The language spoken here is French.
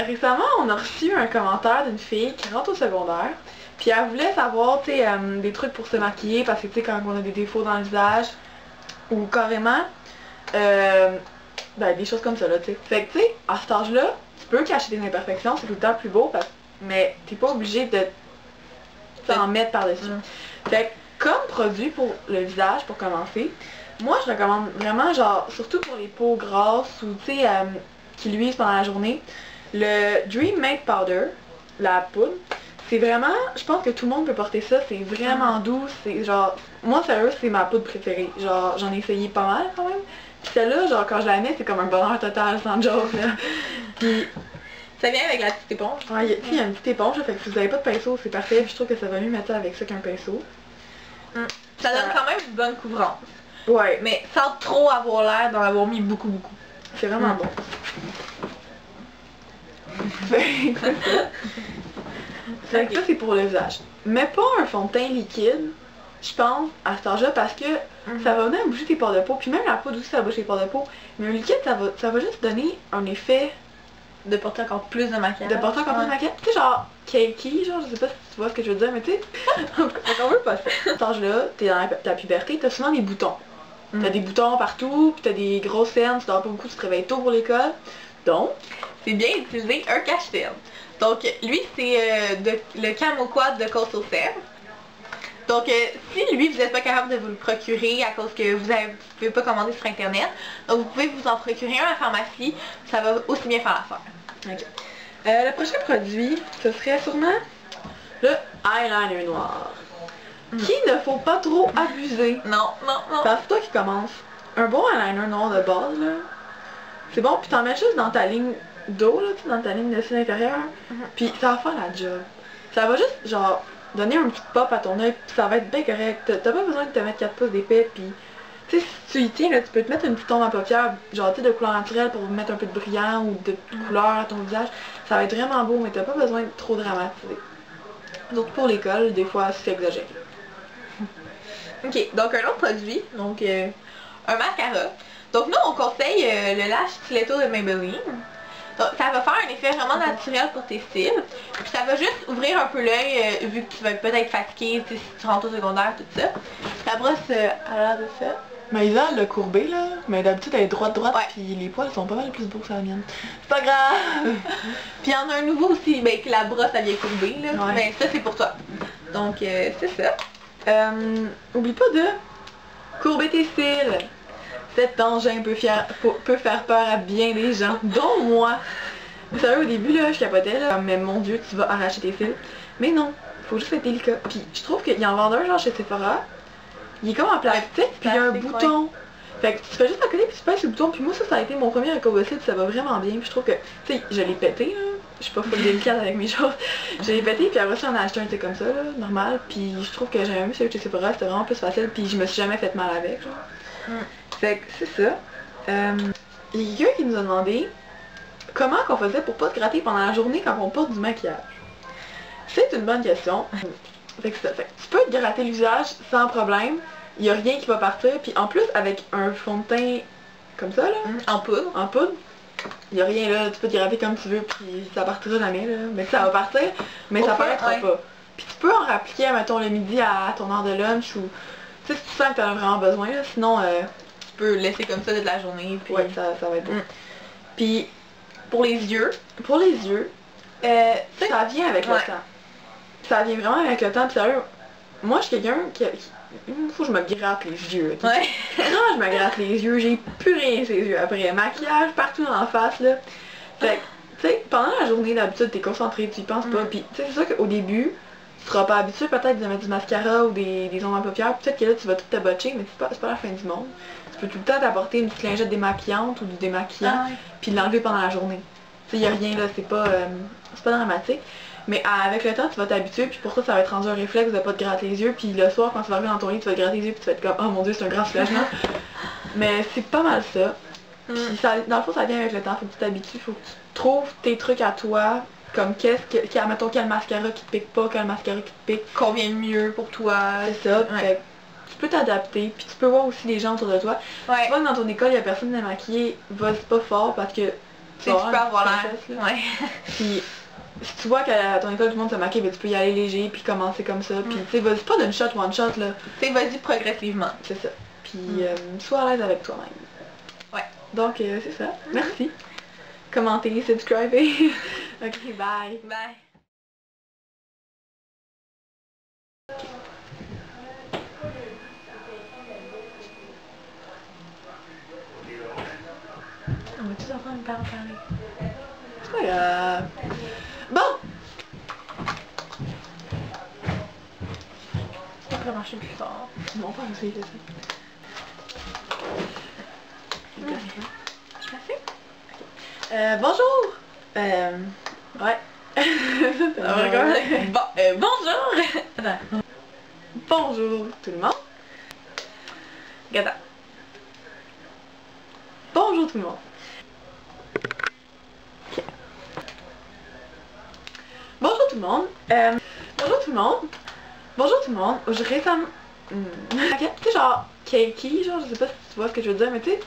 récemment, on a reçu un commentaire d'une fille qui rentre au secondaire. Puis elle voulait savoir, tu sais, des trucs pour se maquiller parce que, tu sais, quand on a des défauts dans le visage, ou carrément, ben, des choses comme ça, là, tu sais. Fait que, tu sais, à cet âge-là, tu peux cacher des imperfections, c'est tout le temps plus beau, mais t'es pas obligé de t'en mettre par-dessus. Fait que, comme produit pour le visage, pour commencer, moi, je recommande vraiment, genre, surtout pour les peaux grasses ou, tu sais, qui luisent pendant la journée, le Dream Make Powder, la poudre, c'est vraiment, je pense que tout le monde peut porter ça, c'est vraiment doux, c'est genre, moi sérieux, c'est ma poudre préférée, genre, j'en ai essayé pas mal quand même, puis celle-là, genre, quand je la mets, c'est comme un bonheur total, sans joke, là. Puis, ça vient avec la petite éponge. Ouais, il y a une petite éponge, là, fait que si vous avez pas de pinceau, c'est parfait, puis je trouve que ça va mieux mettre ça avec ça qu'un pinceau. Ça donne quand même une bonne couvrance. Ouais. Mais sans trop avoir l'air d'en avoir mis beaucoup. C'est vraiment bon. Fait que ça, c'est pour le visage. Mais pas un fond de teint liquide, je pense, à cet âge-là, parce que ça va venir bouger tes pores de peau, puis même la poudre aussi, ça bouge tes pores de peau. Mais un liquide, ça va juste donner un effet de porter encore plus de maquillage. De porter encore plus de maquillage. Tu sais, genre, cakey, genre, je sais pas si tu vois ce que je veux dire, mais tu sais, on veut pas ça. À cet âge-là, t'es dans ta puberté, t'as souvent des boutons. T'as des boutons partout, puis t'as des grosses cernes, tu dors pas beaucoup, tu te réveilles tôt pour l'école. Donc, c'est bien d'utiliser un cache-cerne. Donc, lui, c'est le Camo Quad de Coastal Serre. Donc, si lui, vous n'êtes pas capable de vous le procurer à cause que vous ne pouvez pas commander sur Internet, donc vous pouvez vous en procurer un à la pharmacie, ça va aussi bien faire l'affaire. Ok. Le prochain produit, ce serait sûrement le eyeliner noir. Qu'il ne faut pas trop abuser. Non. Parce que toi qui commences, un bon eyeliner noir de base, là, c'est bon, puis t'en mets juste dans ta ligne d'eau, là, dans ta ligne de cils inférieur, puis ça va faire la job. Ça va juste, genre, donner un petit pop à ton œil, puis ça va être bien correct. T'as pas besoin de te mettre 4 pouces d'épais, puis tu sais, si tu y tiens, là, tu peux te mettre une petite tombe à paupières, genre, tu sais, de couleur naturelle pour mettre un peu de brillant ou de couleur à ton visage. Ça va être vraiment beau, mais t'as pas besoin de trop dramatiser. Donc pour l'école, des fois, c'est exagéré. Ok, donc un autre produit, donc un mascara. Donc nous, on conseille le Lash Stiletto de Maybelline. Donc, ça va faire un effet vraiment naturel pour tes cils. Puis ça va juste ouvrir un peu l'œil vu que tu vas peut-être fatigué si tu rentres au secondaire, tout ça. La brosse a l'air de ça. Mais Isa, elle l'a courbée là, mais d'habitude elle est droite, ouais. Puis les poils sont pas mal plus beaux que la mienne. C'est pas grave! Puis il y en a un nouveau aussi, ben que la brosse elle vient courbée là, ouais. Mais ça c'est pour toi. Donc c'est ça. Oublie pas de courber tes cils. Cet engin peut faire peur à bien des gens, dont moi. Vous savez, au début, là, je capotais, là, mais mon Dieu, tu vas arracher tes cils. Mais non, faut juste être délicat. Puis je trouve qu'il y en vend un genre chez Sephora. Il est comme en plastique, puis il y a un bouton. Fait que tu fais juste à côté, puis tu pèses le bouton. Puis moi, ça a été mon premier recours-cils, ça va vraiment bien. Puis je trouve que, tu sais, je l'ai pété, là. Je suis pas full délicate avec mes choses. Je l'ai pété, puis après ça, on a acheté un thé comme ça, là, normal. Puis je trouve que j'aimais mieux celui de chez Sephora, c'était vraiment plus facile. Puis je me suis jamais fait mal avec, genre. Fait que c'est ça. Il y a quelqu'un qui nous a demandé comment qu'on faisait pour pas te gratter pendant la journée quand on porte du maquillage. C'est une bonne question. Fait que c'est ça. Fait que tu peux te gratter le visage sans problème. Il n'y a rien qui va partir. Puis en plus, avec un fond de teint comme ça, là, en poudre, il n'y a rien là. Tu peux te gratter comme tu veux, puis ça partira jamais, là. Mais ça va partir, mais ça paraîtra pas. Puis tu peux en rappliquer, mettons, le midi à ton heure de lunch ou... Tu sais, si tu sens que tu en as vraiment besoin, là. Sinon... tu peux laisser comme ça toute la journée. Puis... ouais, ça va être bon. Puis, pour les yeux, ça vient avec le temps. Ça vient vraiment avec le temps, puis sérieux, moi je suis quelqu'un qui il faut que je me gratte les yeux. Okay? Ouais. Quand je me gratte les yeux, j'ai plus rien ces yeux après. Maquillage partout dans la face, là. Fait que, tu sais, pendant la journée, d'habitude, t'es concentré, tu y penses pas. Puis, tu sais, c'est sûr qu'au début, tu seras pas habitué peut-être de mettre du mascara ou des ongles à paupières. Peut-être que là, tu vas tout te botcher, mais c'est pas la fin du monde. Tu peux tout le temps t'apporter une petite lingette démaquillante ou du démaquillant, puis l'enlever pendant la journée. Tu sais, y a rien là, c'est pas dramatique. Mais avec le temps, tu vas t'habituer, puis pour ça, ça va être rendu un réflexe de pas te gratter les yeux. Puis le soir, quand tu vas arriver dans ton lit, tu vas te gratter les yeux, puis tu vas être comme « Oh mon Dieu, c'est un grand soulagement! » Mais c'est pas mal ça. Puis ça, dans le fond, ça vient avec le temps, faut que tu t'habitues, faut que tu trouves tes trucs à toi, comme mettons quel mascara qui te pique pas, quel mascara qui te pique. Combien de mieux pour toi. C'est ça, fait tu peux t'adapter, puis tu peux voir aussi les gens autour de toi. Tu vois que dans ton école, il y a personne à maquiller, vas-y pas fort parce que Tu peux avoir l'air. princesse, là. Ouais. Puis si tu vois qu'à ton école tout le monde t'a marqué, ben tu peux y aller léger puis commencer comme ça. Puis tu sais, vas-y pas d'une shot, one shot là. Tu sais, vas-y progressivement. C'est ça. Puis sois à l'aise avec toi-même. Ouais. Donc c'est ça. Merci. Commentez, subscribez. Ok, bye. Bye. On va tous entendre une parole parler. C'est pas grave. Bon! On peut marcher plus fort. Non, pas essayer de ça. Je passé? Bonjour! Ouais. Bonjour! Attends. Bonjour tout le monde. Regarde. Bonjour tout le monde. Ok. Bonjour tout le monde. Bonjour tout le monde. Bonjour tout le monde. Je récemment... Ok, tu sais genre, cakey, genre, je sais pas si tu vois ce que je veux dire, mais tu sais...